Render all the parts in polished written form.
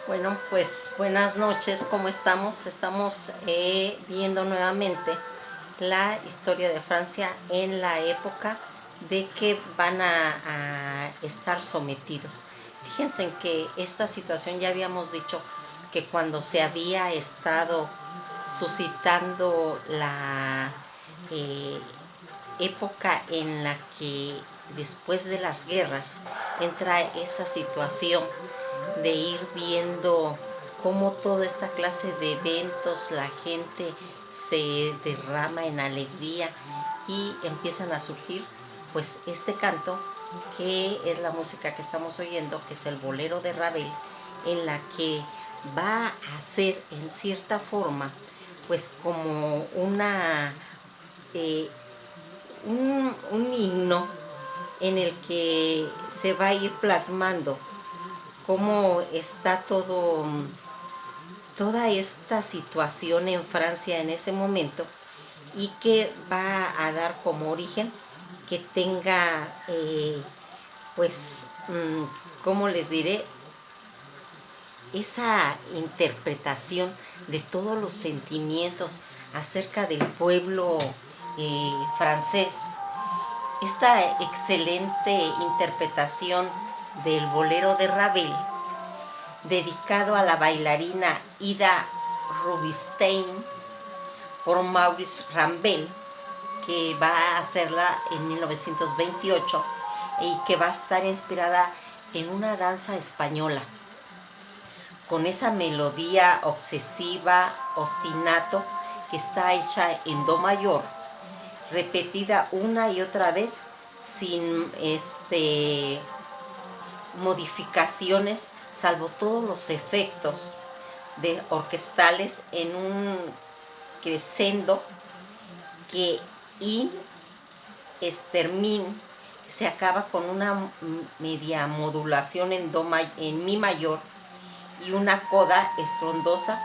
Bueno, pues buenas noches, ¿cómo estamos? Estamos viendo nuevamente la historia de Francia en la época de que van a estar sometidos. Fíjense en que esta situación ya habíamos dicho que cuando se había estado suscitando la eh, época en la que después de las guerras entra esa situación de ir viendo cómo toda esta clase de eventos, la gente se derrama en alegría y empiezan a surgir pues este canto que es la música que estamos oyendo, que es el bolero de Ravel, en la que va a ser en cierta forma pues como eh, un himno en el que se va a ir plasmando cómo está toda esta situación en Francia en ese momento y que va a dar como origen que tenga, pues, ¿cómo les diré? Esa interpretación de todos los sentimientos acerca del pueblo francés. Esta excelente interpretación del bolero de Ravel dedicado a la bailarina Ida Rubinstein por Maurice Ravel, que va a hacerla en 1928 y que va a estar inspirada en una danza española, con esa melodía obsesiva, ostinato, que está hecha en do mayor, repetida una y otra vez sin modificaciones, salvo todos los efectos orquestales en un crescendo que in extermin se acaba con una media modulación en mi mayor y una coda estrondosa.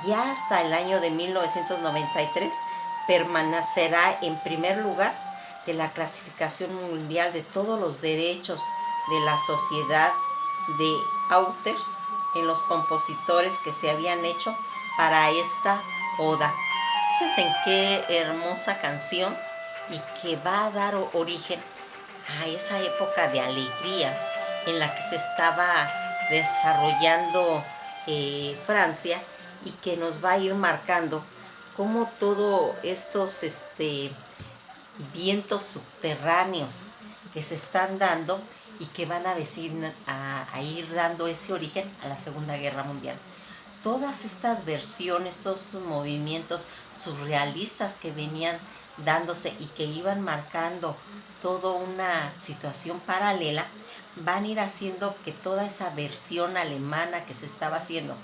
Ya hasta el año de 1993 permanecerá en primer lugar de la clasificación mundial de todos los derechos de la sociedad de auteurs en los compositores que se habían hecho para esta oda. Fíjense en qué hermosa canción y que va a dar origen a esa época de alegría en la que se estaba desarrollando Francia y que nos va a ir marcando cómo todos estos vientos subterráneos que se están dando y que van a ir dando ese origen a la Segunda Guerra Mundial. Todas estas versiones, todos estos movimientos surrealistas que venían dándose y que iban marcando toda una situación paralela, van a ir haciendo que toda esa versión alemana que se estaba haciendo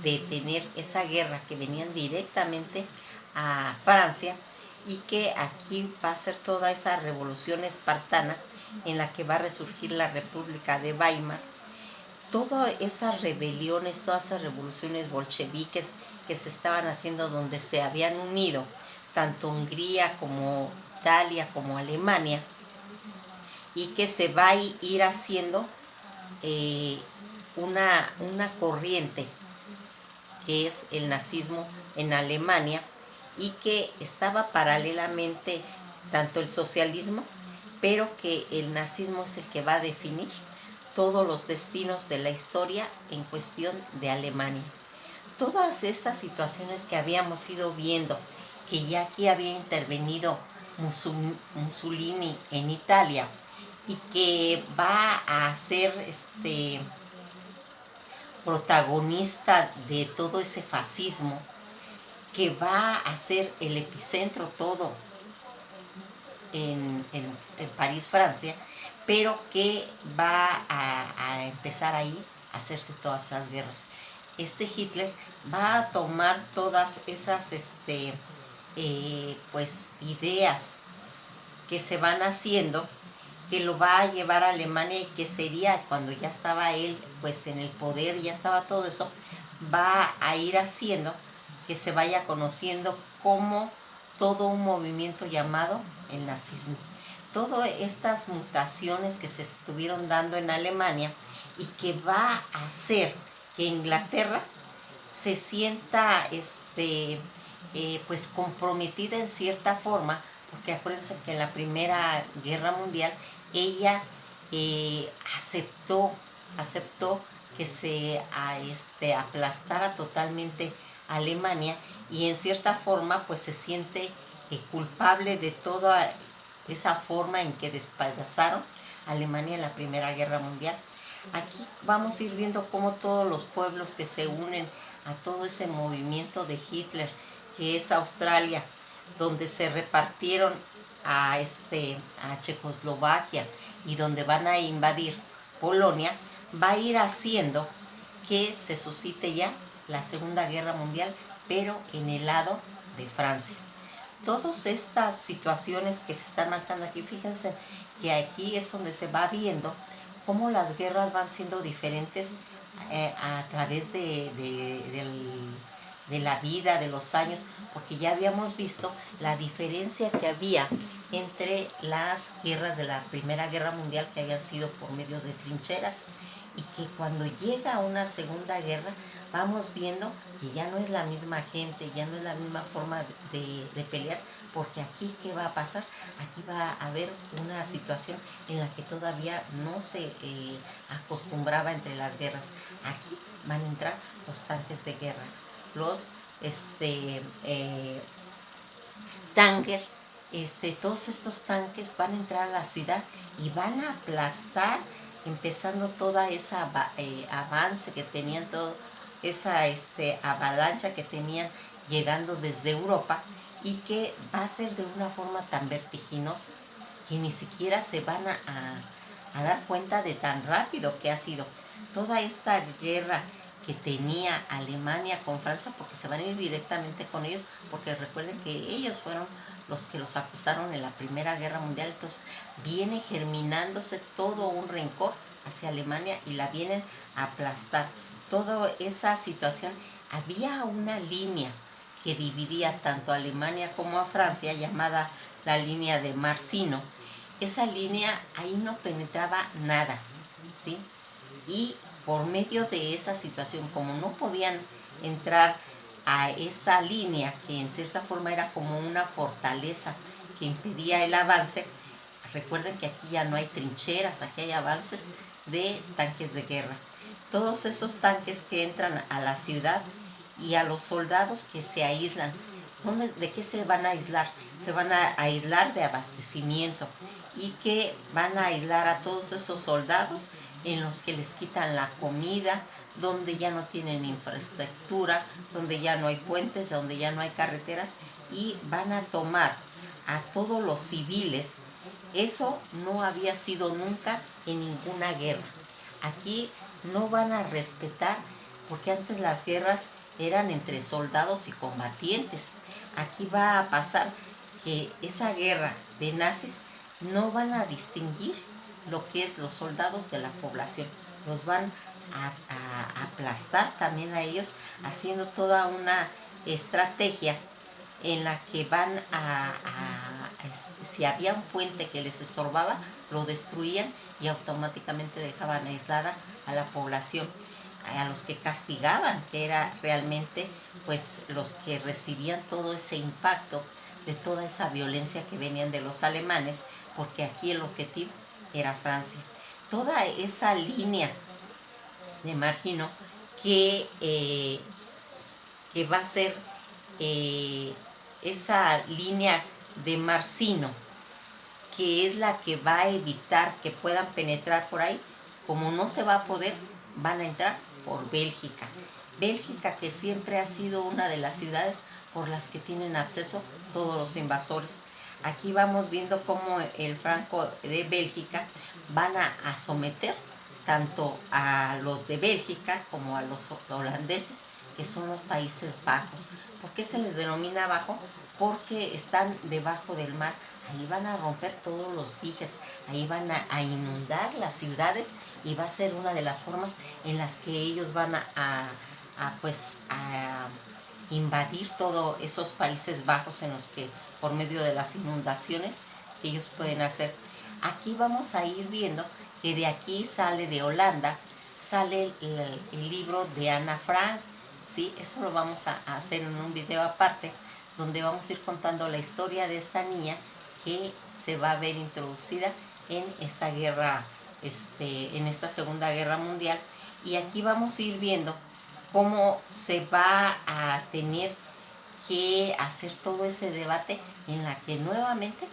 de tener esa guerra que venían directamente a Francia y que aquí va a ser toda esa revolución espartana en la que va a resurgir la República de Weimar. Todas esas rebeliones, todas esas revoluciones bolcheviques que se estaban haciendo donde se habían unido tanto Hungría como Italia como Alemania y que se va a ir haciendo una corriente que es el nazismo en Alemania y que estaba paralelamente tanto el socialismo, pero que el nazismo es el que va a definir todos los destinos de la historia en cuestión de Alemania. Todas estas situaciones que habíamos ido viendo, que ya aquí había intervenido Mussolini en Italia y que va a ser protagonista de todo ese fascismo, que va a ser el epicentro todo en París, Francia, pero que va a empezar ahí a hacerse todas esas guerras. Hitler va a tomar todas esas pues ideas que se van haciendo, que lo va a llevar a Alemania y que sería cuando ya estaba él pues en el poder, ya estaba todo eso, va a ir haciendo que se vaya conociendo como todo un movimiento llamado el nazismo. Todas estas mutaciones que se estuvieron dando en Alemania y que va a hacer que Inglaterra se sienta pues comprometida en cierta forma, porque acuérdense que en la Primera Guerra Mundial ella aceptó que se aplastara totalmente a Alemania, y en cierta forma pues se siente culpable de toda esa forma en que despedazaron a Alemania en la Primera Guerra Mundial. Aquí vamos a ir viendo cómo todos los pueblos que se unen a todo ese movimiento de Hitler, que es Australia, donde se repartieron a Checoslovaquia y donde van a invadir Polonia, va a ir haciendo que se suscite ya la Segunda Guerra Mundial, pero en el lado de Francia. Todas estas situaciones que se están marcando aquí, fíjense que aquí es donde se va viendo cómo las guerras van siendo diferentes a través de la vida, de los años, porque ya habíamos visto la diferencia que había entre las guerras de la Primera Guerra Mundial, que habían sido por medio de trincheras, y que cuando llega una Segunda Guerra vamos viendo que ya no es la misma gente, ya no es la misma forma de pelear, porque aquí ¿qué va a pasar? Aquí va a haber una situación en la que todavía no se acostumbraba entre las guerras. Aquí van a entrar los tanques de guerra, los tanker, todos estos tanques van a entrar a la ciudad y van a aplastar, empezando toda esa avance que tenían, toda esa avalancha que tenían llegando desde Europa, y que va a ser de una forma tan vertiginosa que ni siquiera se van a dar cuenta de tan rápido que ha sido toda esta guerra que tenía Alemania con Francia, porque se van a ir directamente con ellos, porque recuerden que ellos fueron los que los acusaron en la Primera Guerra Mundial. Entonces viene germinándose todo un rencor hacia Alemania y la vienen a aplastar. Toda esa situación, había una línea que dividía tanto a Alemania como a Francia, llamada la línea de Marsino. Esa línea, ahí no penetraba nada, ¿sí? Y por medio de esa situación, como no podían entrar a esa línea, que en cierta forma era como una fortaleza que impedía el avance, recuerden que aquí ya no hay trincheras, aquí hay avances de tanques de guerra. Todos esos tanques que entran a la ciudad, y a los soldados que se aíslan. ¿De qué se van a aislar? Se van a aislar de abastecimiento, y que van a aislar a todos esos soldados en los que les quitan la comida, donde ya no tienen infraestructura, donde ya no hay puentes, donde ya no hay carreteras, y van a tomar a todos los civiles. Eso no había sido nunca en ninguna guerra. Aquí no van a respetar, porque antes las guerras eran entre soldados y combatientes. Aquí va a pasar que esa guerra de nazis no van a distinguir lo que es los soldados de la población. Los van a aplastar también a ellos, haciendo toda una estrategia en la que van si había un puente que les estorbaba, lo destruían y automáticamente dejaban aislada a la población. A los que castigaban, que era realmente pues los que recibían todo ese impacto de toda esa violencia que venían de los alemanes, porque aquí el objetivo era Francia. Toda esa línea de Maginot que va a ser esa línea de Marsino, que es la que va a evitar que puedan penetrar por ahí. Como no se va a poder, van a entrar por Bélgica. Bélgica, que siempre ha sido una de las ciudades por las que tienen acceso todos los invasores. Aquí vamos viendo cómo el Franco de Bélgica van a someter tanto a los de Bélgica como a los holandeses, que son los Países Bajos. ¿Por qué se les denomina bajo? Porque están debajo del mar. Ahí van a romper todos los dijes, ahí van a inundar las ciudades, y va a ser una de las formas en las que ellos van a invadir todos esos Países Bajos, en los que por medio de las inundaciones que ellos pueden hacer. Aquí vamos a ir viendo que de aquí sale de Holanda sale el libro de Ana Frank, ¿sí? Eso lo vamos a hacer en un video aparte, donde vamos a ir contando la historia de esta niña que se va a ver introducida en esta guerra, en esta Segunda Guerra Mundial. Y aquí vamos a ir viendo cómo se va a tener que hacer todo ese debate en la que nuevamente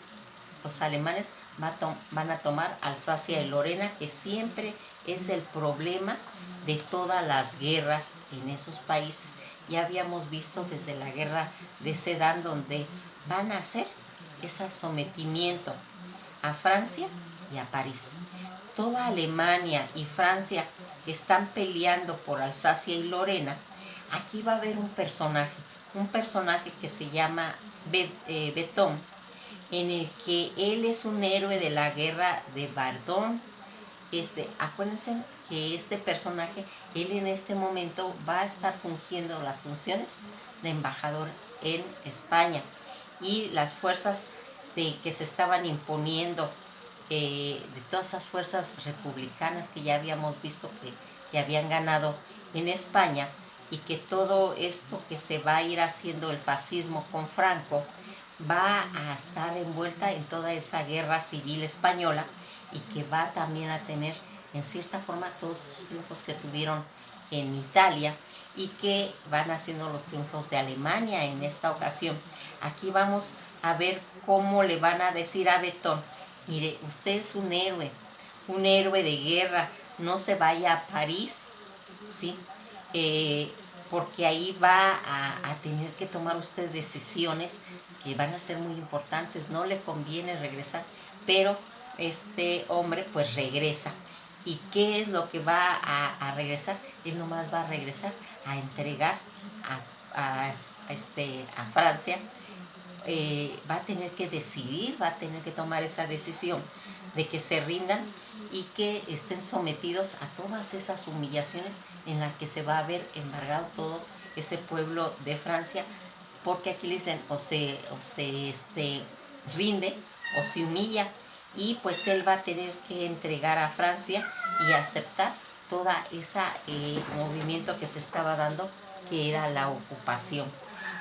los alemanes van a tomar Alsacia y Lorena, que siempre es el problema de todas las guerras en esos países. Ya habíamos visto desde la guerra de Sedan, donde van a hacer ese sometimiento a Francia y a París. Toda Alemania y Francia están peleando por Alsacia y Lorena. Aquí va a haber un personaje que se llama Betón, en el que él es un héroe de la guerra de Verdun. Acuérdense que este personaje, él en este momento va a estar fungiendo las funciones de embajador en España, y las fuerzas que se estaban imponiendo, de todas esas fuerzas republicanas que ya habíamos visto que habían ganado en España, y que todo esto que se va a ir haciendo el fascismo con Franco va a estar envuelta en toda esa guerra civil española, y que va también a tener en cierta forma todos esos triunfos que tuvieron en Italia, y que van haciendo los triunfos de Alemania en esta ocasión. Aquí vamos a ver cómo le van a decir a Betón: mire, usted es un héroe de guerra, no se vaya a París, ¿sí? Porque ahí va a tener que tomar usted decisiones que van a ser muy importantes, no le conviene regresar, pero este hombre pues regresa. ¿Y qué es lo que va a regresar? Él nomás va a regresar a entregar a Francia. Va a tener que decidir, va a tener que tomar esa decisión de que se rindan y que estén sometidos a todas esas humillaciones en las que se va a ver embargado todo ese pueblo de Francia, porque aquí le dicen o se rinde o se humilla, y pues él va a tener que entregar a Francia y aceptar toda ese movimiento que se estaba dando, que era la ocupación.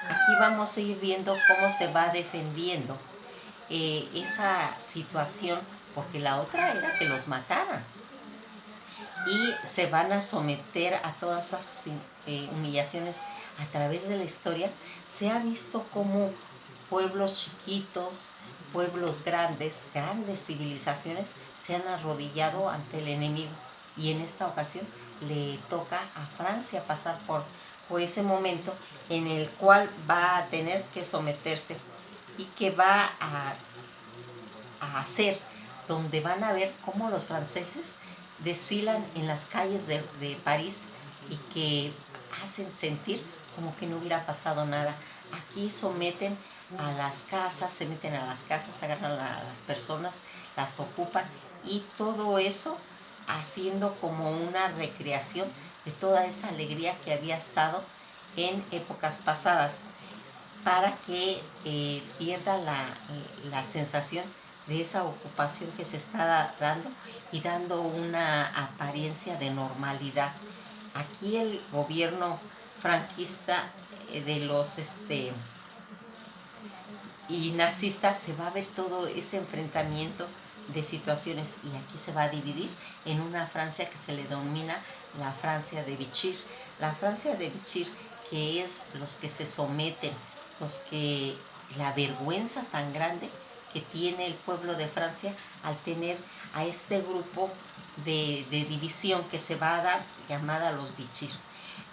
Aquí vamos a ir viendo cómo se va defendiendo esa situación, porque la otra era que los mataran, y se van a someter a todas esas humillaciones. A través de la historia se ha visto cómo pueblos chiquitos, pueblos grandes, grandes civilizaciones se han arrodillado ante el enemigo, y en esta ocasión le toca a Francia pasar por ese momento en el cual va a tener que someterse, y que va a hacer, donde van a ver cómo los franceses desfilan en las calles de París, y que hacen sentir como que no hubiera pasado nada. Aquí someten a las casas, se meten a las casas, agarran a las personas, las ocupan, y todo eso haciendo como una recreación de toda esa alegría que había estado en épocas pasadas, para que pierda la sensación de esa ocupación que se está dando, y dando una apariencia de normalidad. Aquí el gobierno franquista de los y nazistas, se va a ver todo ese enfrentamiento de situaciones, y aquí se va a dividir en una Francia que se le denomina la Francia de Vichy. La Francia de Vichy, que es los que se someten, la vergüenza tan grande que tiene el pueblo de Francia al tener a este grupo de división que se va a dar, llamada los Vichy.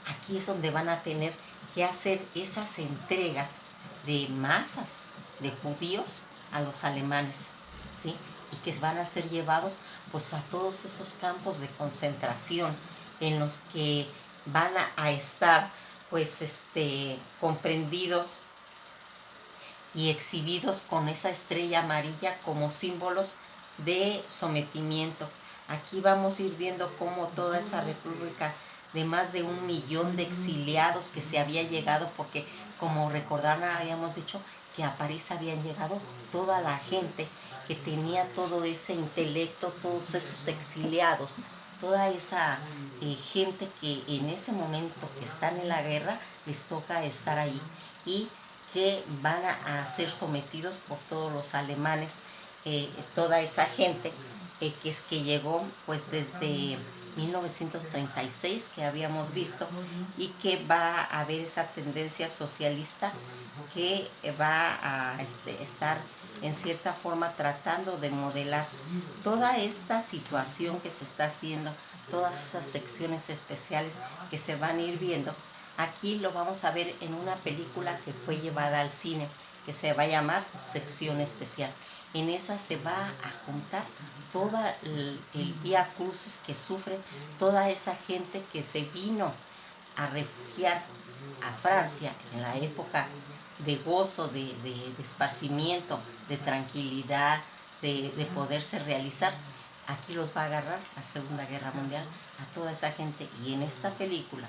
Aquí es donde van a tener que hacer esas entregas de masas de judíos a los alemanes, ¿sí? Y que van a ser llevados pues a todos esos campos de concentración, en los que van a estar pues comprendidos y exhibidos con esa estrella amarilla como símbolos de sometimiento. Aquí vamos a ir viendo cómo toda esa república de más de 1 millón de exiliados que se había llegado, porque como recordarán, habíamos dicho que a París habían llegado toda la gente que tenía todo ese intelecto, todos esos exiliados toda esa gente que en ese momento que están en la guerra les toca estar ahí y que van a ser sometidos por todos los alemanes, toda esa gente que llegó pues desde 1936 que habíamos visto, y que va a haber esa tendencia socialista que va a estar en cierta forma tratando de modelar toda esta situación que se está haciendo, todas esas secciones especiales que se van a ir viendo. Aquí lo vamos a ver en una película que fue llevada al cine, que se va a llamar Sección Especial. En esa se va a juntar todo el vía crucis que sufre toda esa gente que se vino a refugiar a Francia en la época de gozo, de esparcimiento, de tranquilidad, de poderse realizar. Aquí los va a agarrar la Segunda Guerra Mundial a toda esa gente, y en esta película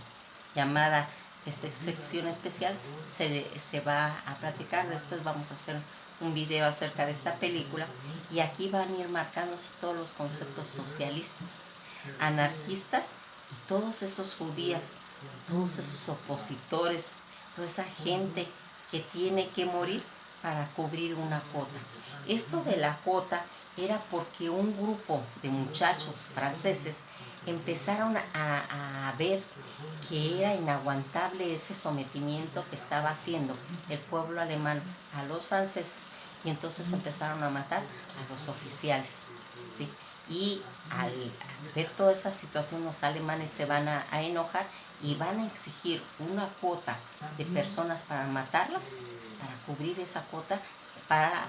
llamada Sección Especial se va a platicar. Después vamos a hacer un video acerca de esta película, y aquí van a ir marcándose todos los conceptos socialistas, anarquistas, y todos esos judíos, todos esos opositores, toda esa gente que tiene que morir para cubrir una cuota. Esto de la cuota era porque un grupo de muchachos franceses empezaron a ver que era inaguantable ese sometimiento que estaba haciendo el pueblo alemán a los franceses, y entonces empezaron a matar a los oficiales, ¿sí? Y al ver toda esa situación, los alemanes se van a enojar y van a exigir una cuota de personas para matarlas, para cubrir esa cuota, para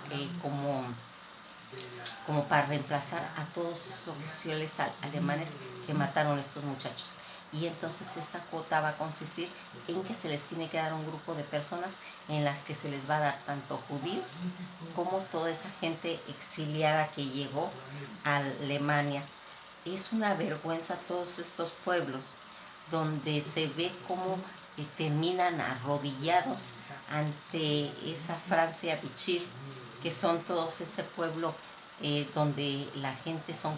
como para reemplazar a todos esos oficiales alemanes que mataron a estos muchachos. Y entonces esta cuota va a consistir en que se les tiene que dar un grupo de personas en las que se les va a dar tanto judíos como toda esa gente exiliada que llegó a Alemania. Es una vergüenza todos estos pueblos donde se ve cómo terminan arrodillados ante esa Francia Vichy, que son todos ese pueblo donde la gente son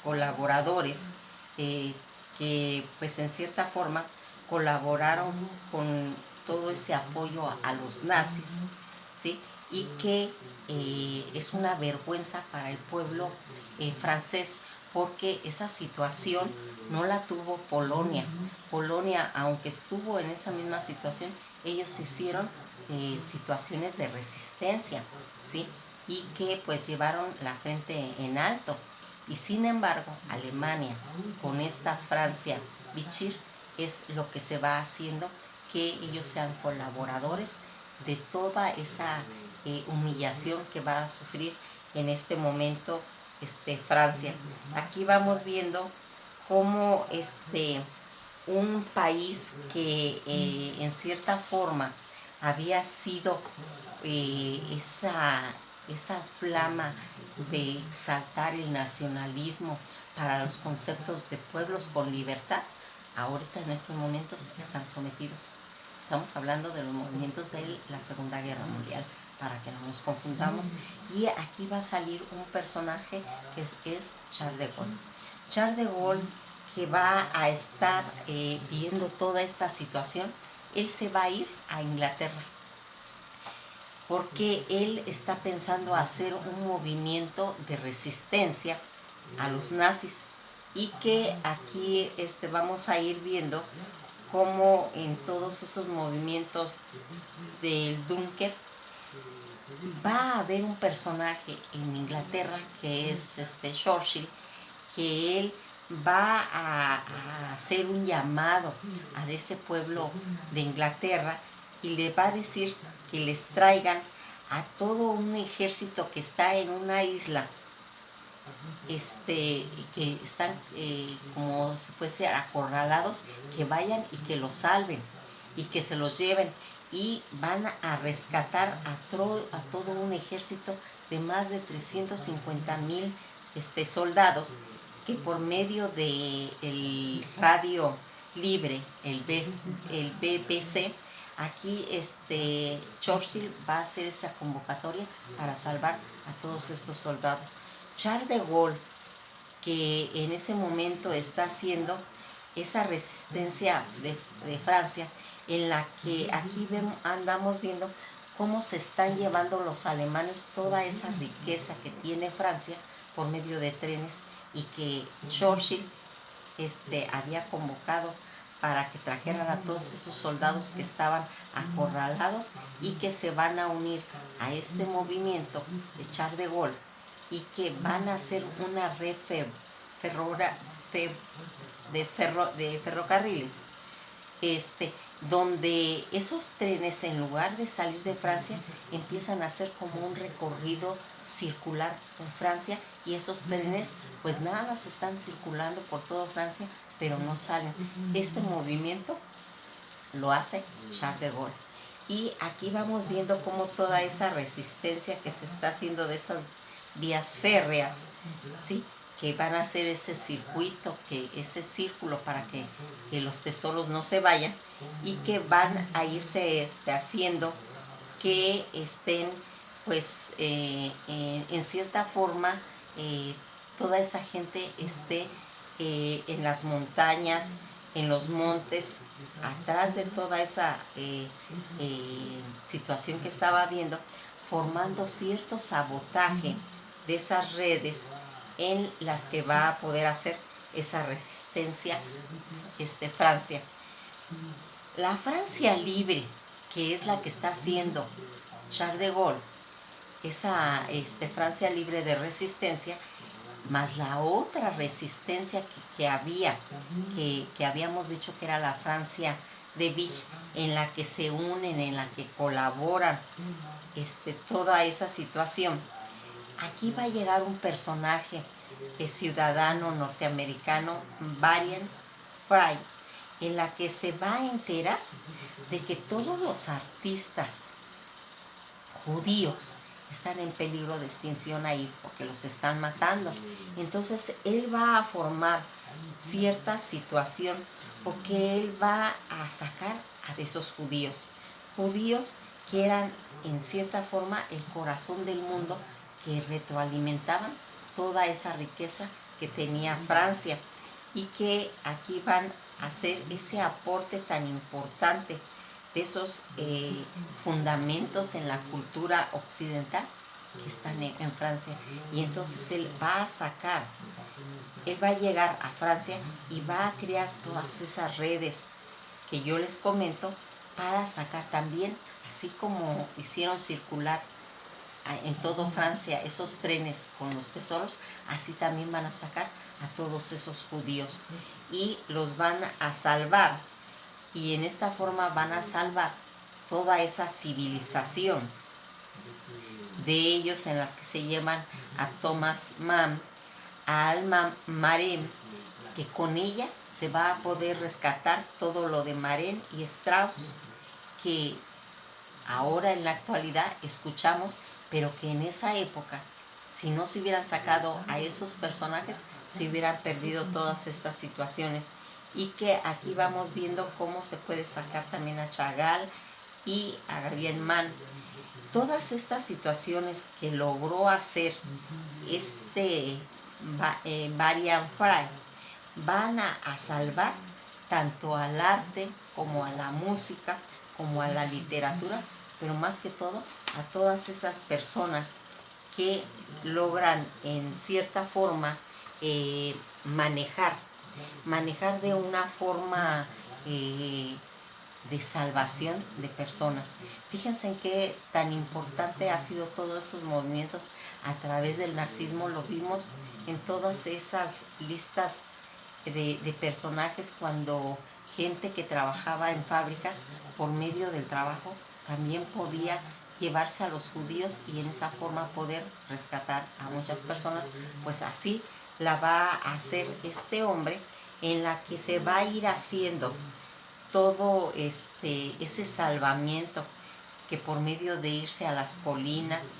colaboradores, que pues en cierta forma colaboraron con todo ese apoyo a los nazis, ¿sí? Y que es una vergüenza para el pueblo francés, porque esa situación no la tuvo Polonia. Polonia, aunque estuvo en esa misma situación, ellos hicieron situaciones de resistencia, ¿sí? Y que pues llevaron la frente en alto. Y sin embargo, Alemania, con esta Francia Vichy, es lo que se va haciendo que ellos sean colaboradores de toda esa humillación que va a sufrir en este momento Francia. Aquí vamos viendo cómo un país que en cierta forma había sido esa flama de exaltar el nacionalismo para los conceptos de pueblos con libertad, ahorita en estos momentos están sometidos. Estamos hablando de los movimientos de la Segunda Guerra Mundial, para que no nos confundamos. Y aquí va a salir un personaje que es Charles de Gaulle. Charles de Gaulle, que va a estar viendo toda esta situación. Él se va a ir a Inglaterra, porque él está pensando hacer un movimiento de resistencia a los nazis, y que aquí vamos a ir viendo cómo en todos esos movimientos del Dunker va a haber un personaje en Inglaterra que es Churchill, que él va a hacer un llamado a ese pueblo de Inglaterra y le va a decir que les traigan a todo un ejército que está en una isla, que están como si fuese acorralados, que vayan y que los salven y que se los lleven, y van a rescatar a todo un ejército de más de 350,000 soldados, que por medio del radio libre, el BBC, aquí Churchill va a hacer esa convocatoria para salvar a todos estos soldados. Charles de Gaulle que en ese momento está haciendo esa resistencia de Francia, en la que aquí andamos viendo cómo se están llevando los alemanes toda esa riqueza que tiene Francia por medio de trenes, y que Churchill había convocado para que trajeran a todos esos soldados que estaban acorralados y que se van a unir a este movimiento de Charles de Gaulle, y que van a hacer una red de ferrocarriles, donde esos trenes, en lugar de salir de Francia, empiezan a hacer como un recorrido circular en Francia, y esos trenes pues nada más están circulando por toda Francia, pero no salen. Este movimiento lo hace Charles de Gaulle. Y aquí vamos viendo cómo toda esa resistencia que se está haciendo de esas vías férreas, ¿sí?, que van a hacer ese circuito, ese círculo para que los tesoros no se vayan, y que van a irse haciendo que estén, pues, en cierta forma, toda esa gente esté en las montañas, en los montes, atrás de toda esa situación que estaba viendo, formando cierto sabotaje de esas redes en las que va a poder hacer esa resistencia Francia. La Francia libre, que es la que está haciendo Charles de Gaulle, esa Francia libre de resistencia, más la otra resistencia que había, que habíamos dicho que era la Francia de Vichy, en la que se unen, en la que colaboran toda esa situación. Aquí va a llegar un personaje ciudadano norteamericano, Varian Fry, en la que se va a enterar de que todos los artistas judíos están en peligro de extinción ahí porque los están matando. Entonces él va a formar cierta situación, porque él va a sacar a esos judíos que eran en cierta forma el corazón del mundo, que retroalimentaban toda esa riqueza que tenía Francia, y que aquí van a hacer ese aporte tan importante de esos fundamentos en la cultura occidental que están en Francia. Y entonces él va a llegar a Francia y va a crear todas esas redes que yo les comento, para sacar también, así como hicieron circular en toda Francia esos trenes con los tesoros, así también van a sacar a todos esos judíos y los van a salvar, y en esta forma van a salvar toda esa civilización de ellos, en las que se llevan a Thomas Mann, a Alma Marin, que con ella se va a poder rescatar todo lo de Maren y Strauss, que ahora en la actualidad escuchamos, pero que en esa época, si no se hubieran sacado a esos personajes, se hubieran perdido todas estas situaciones. Y que aquí vamos viendo cómo se puede sacar también a Chagall y a Gabriel Mann. Todas estas situaciones que logró hacer Varian Fry van a salvar tanto al arte como a la música, como a la literatura, pero más que todo a todas esas personas que logran en cierta forma manejar de una forma de salvación de personas. Fíjense en qué tan importante ha sido todos esos movimientos a través del nazismo. Lo vimos en todas esas listas de personajes, cuando gente que trabajaba en fábricas, por medio del trabajo, también podía llevarse a los judíos y en esa forma poder rescatar a muchas personas. Pues así la va a hacer este hombre, en la que se va a ir haciendo todo ese salvamiento, que por medio de irse a las colinas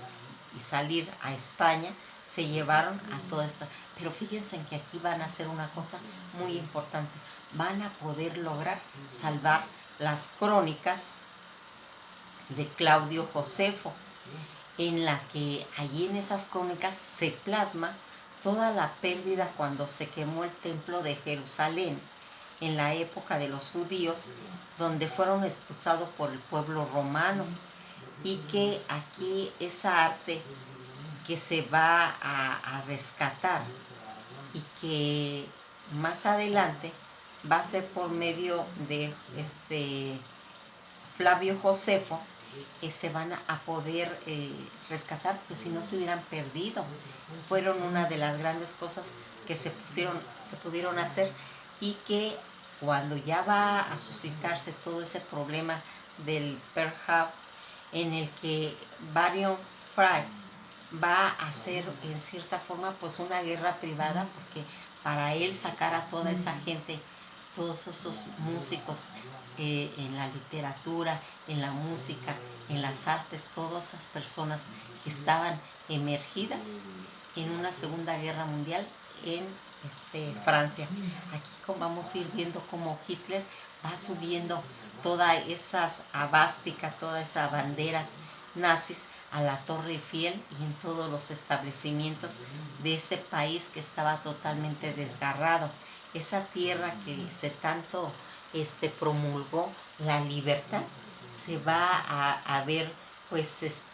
y salir a España, se llevaron a todo esto. Pero fíjense que aquí van a hacer una cosa muy importante: van a poder lograr salvar las crónicas de Claudio Josefo, en la que allí en esas crónicas se plasma toda la pérdida cuando se quemó el templo de Jerusalén en la época de los judíos, donde fueron expulsados por el pueblo romano, y que aquí esa arte que se va a rescatar y que más adelante va a ser por medio de Flavio Josefo, se van a poder rescatar, porque si no se hubieran perdido. Fueron una de las grandes cosas que se pudieron hacer, y que cuando ya va a suscitarse todo ese problema del Pearl Harbor, en el que Barry Fry va a hacer en cierta forma pues una guerra privada, porque para él sacar a toda esa gente, todos esos músicos, en la literatura, en la música, en las artes, todas esas personas que estaban emergidas en una Segunda Guerra Mundial en Francia. Aquí vamos a ir viendo cómo Hitler va subiendo toda esa abástica, todas esas banderas nazis a la Torre Eiffel y en todos los establecimientos de ese país que estaba totalmente desgarrado. Esa tierra que se tanto promulgó la libertad, se va a ver pues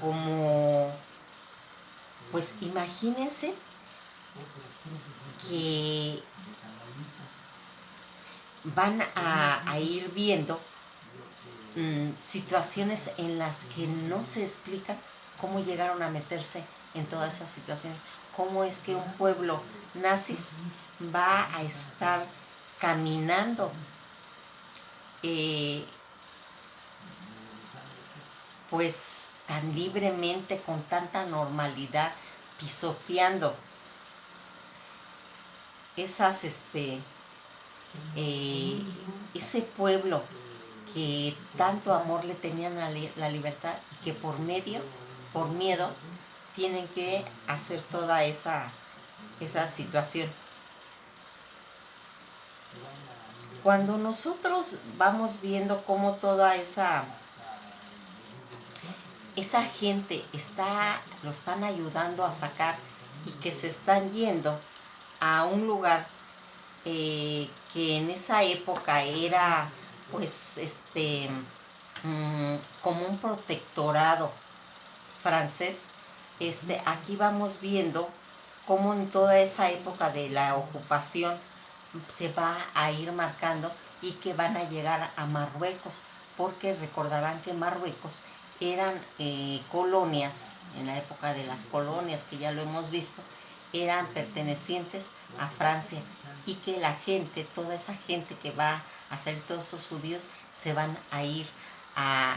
como, pues imagínense que van a ir viendo situaciones en las que no se explican cómo llegaron a meterse en todas esas situaciones, cómo es que un pueblo nazis va a estar caminando pues tan libremente, con tanta normalidad, pisoteando esas ese pueblo que tanto amor le tenían a la libertad, y que por miedo, tienen que hacer toda esa situación. Cuando nosotros vamos viendo cómo toda esa gente lo están ayudando a sacar, y que se están yendo a un lugar que en esa época era pues como un protectorado francés, aquí vamos viendo cómo en toda esa época de la ocupación se va a ir marcando, y que van a llegar a Marruecos, porque recordarán que Marruecos eran colonias, en la época de las colonias, que ya lo hemos visto, eran pertenecientes a Francia, y que la gente, toda esa gente que va a ser todos esos judíos, se van a ir a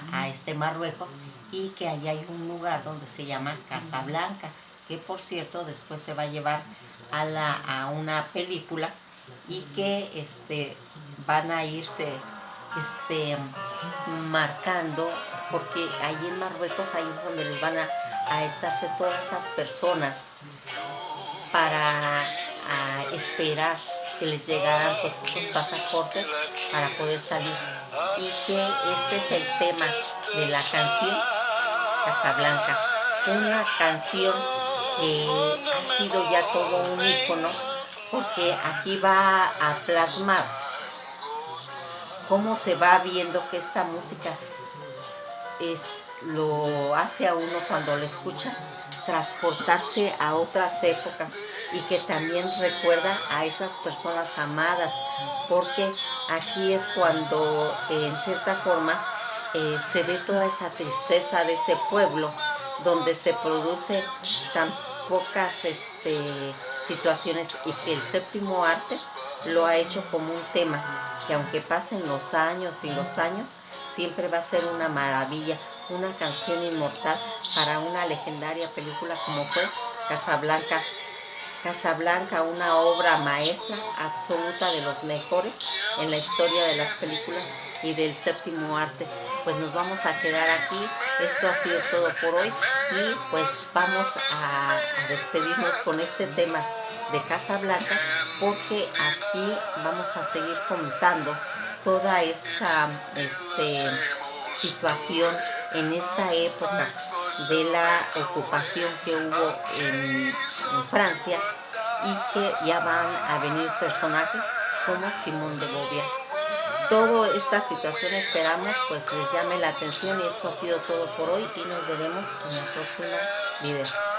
Marruecos, y que allá hay un lugar donde se llama Casablanca, que por cierto después se va a llevar a una película, y que van a irse marcando, porque ahí en Marruecos, ahí es donde les van a estarse todas esas personas para esperar que les llegaran pues esos pasaportes para poder salir, y que este es el tema de la canción Casablanca, una canción que ha sido ya todo un ícono, porque aquí va a plasmar cómo se va viendo que esta música lo hace a uno, cuando lo escucha, transportarse a otras épocas, y que también recuerda a esas personas amadas, porque aquí es cuando en cierta forma se ve toda esa tristeza de ese pueblo, donde se produce tan pocas situaciones, y que el séptimo arte lo ha hecho como un tema que, aunque pasen los años y los años, siempre va a ser una maravilla, una canción inmortal para una legendaria película como fue Casablanca. Casablanca, una obra maestra absoluta, de los mejores en la historia de las películas y del séptimo arte. Pues nos vamos a quedar aquí. Esto ha sido todo por hoy, y pues vamos a despedirnos con este tema de Casablanca, porque aquí vamos a seguir contando toda esta situación en esta época de la ocupación que hubo en Francia, y que ya van a venir personajes como Simón de Beauvoir. Toda esta situación esperamos pues les llame la atención, y esto ha sido todo por hoy y nos veremos en la próxima video.